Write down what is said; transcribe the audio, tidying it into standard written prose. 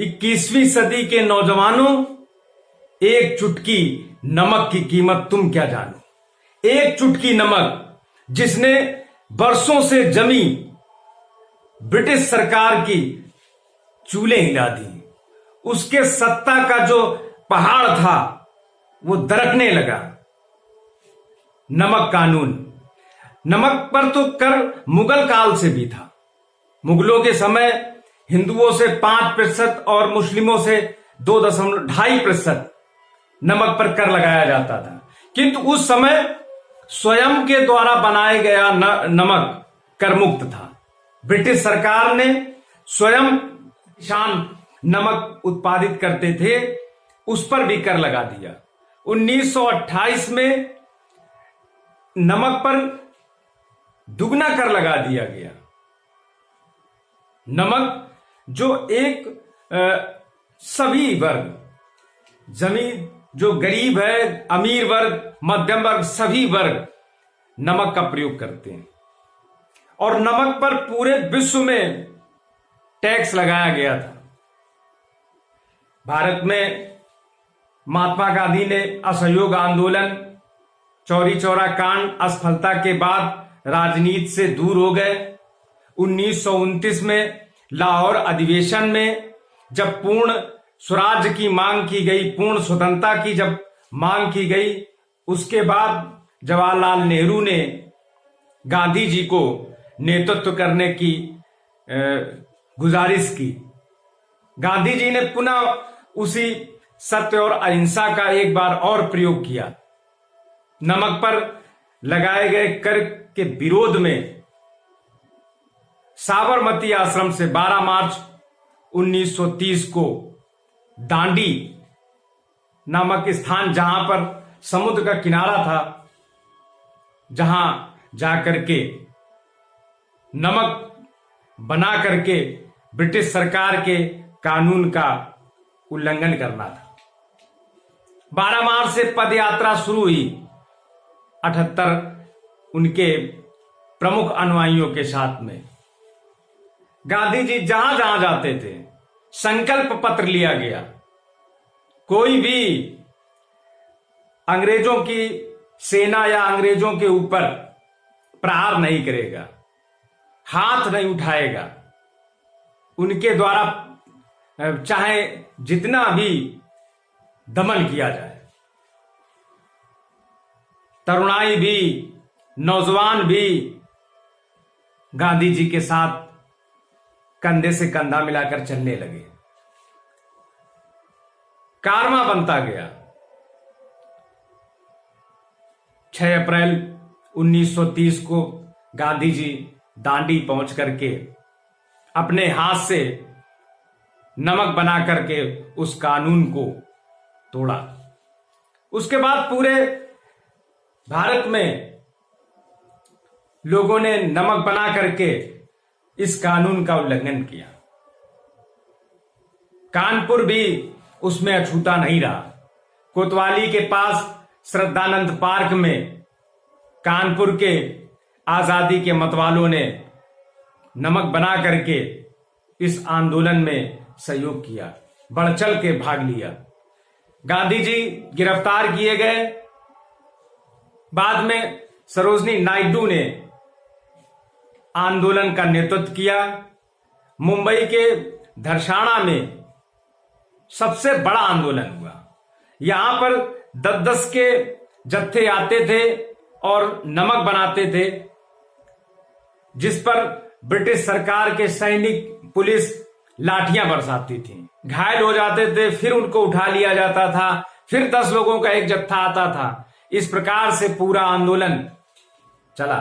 21वीं सदी के नौजवानों, एक चुटकी नमक की कीमत तुम क्या जानो। एक चुटकी नमक जिसने बरसों से जमी ब्रिटिश सरकार की चूल्हे हिला दी, उसके सत्ता का जो पहाड़ था वो दरकने लगा। नमक कानून, नमक पर तो कर मुगल काल से भी था। मुगलों के समय हिंदुओं से 5% और मुस्लिमों से 2.2% नमक पर कर लगाया जाता था, किंतु उस समय स्वयं के द्वारा बनाया गया नमक कर मुक्त था। ब्रिटिश सरकार ने स्वयं किसान नमक उत्पादित करते थे, उस पर भी कर लगा दिया। 1928 में नमक पर दुगना कर लगा दिया गया। नमक जो एक सभी वर्ग, जमीन जो गरीब है, अमीर वर्ग, मध्यम वर्ग, सभी वर्ग नमक का प्रयोग करते हैं। और नमक पर पूरे विश्व में टैक्स लगाया गया था। भारत में महात्मा गांधी ने असहयोग आंदोलन, चौरी चौरा कांड असफलता के बाद राजनीति से दूर हो गए। 1929 में लाहौर अधिवेशन में जब पूर्ण स्वराज्य की मांग की गई, पूर्ण स्वतंत्रता की जब मांग की गई, उसके बाद जवाहरलाल नेहरू ने गांधी जी को नेतृत्व करने की गुजारिश की। गांधी जी ने पुनः उसी सत्य और अहिंसा का एक बार और प्रयोग किया। नमक पर लगाए गए कर के विरोध में साबरमती आश्रम से 12 मार्च 1930 को दांडी नामक स्थान, जहां पर समुद्र का किनारा था, जहां जाकर के नमक बना करके ब्रिटिश सरकार के कानून का उल्लंघन करना था। 12 मार्च से पद यात्रा शुरू हुई। 78 उनके प्रमुख अनुयायियों के साथ में गांधी जी जहां जहां जाते थे संकल्प पत्र लिया गया। कोई भी अंग्रेजों की सेना या अंग्रेजों के ऊपर प्रहार नहीं करेगा, हाथ नहीं उठाएगा। उनके द्वारा चाहे जितना भी दमन किया जाए, तरुणाई भी, नौजवान भी गांधी जी के साथ कंधे से कंधा मिलाकर चलने लगे। कारवां बनता गया। 6 अप्रैल 1930 को गांधी जी दांडी पहुंच करके अपने हाथ से नमक बना करके उस कानून को तोड़ा। उसके बाद पूरे भारत में लोगों ने नमक बना करके इस कानून का उल्लंघन किया। कानपुर भी उसमें अछूता नहीं रहा। कोतवाली के पास श्रद्धानंद पार्क में कानपुर के आजादी के मतवालों ने नमक बना करके इस आंदोलन में सहयोग किया, बढ़ चढ़ के भाग लिया। गांधी जी गिरफ्तार किए गए। बाद में सरोजनी नायडू ने आंदोलन का नेतृत्व किया। मुंबई के धरसाना में सबसे बड़ा आंदोलन हुआ। यहां पर 10-10 के जत्थे आते थे और नमक बनाते थे, जिस पर ब्रिटिश सरकार के सैनिक, पुलिस लाठियां बरसाती थी। घायल हो जाते थे, फिर उनको उठा लिया जाता था, फिर 10 लोगों का एक जत्था आता था। इस प्रकार से पूरा आंदोलन चला।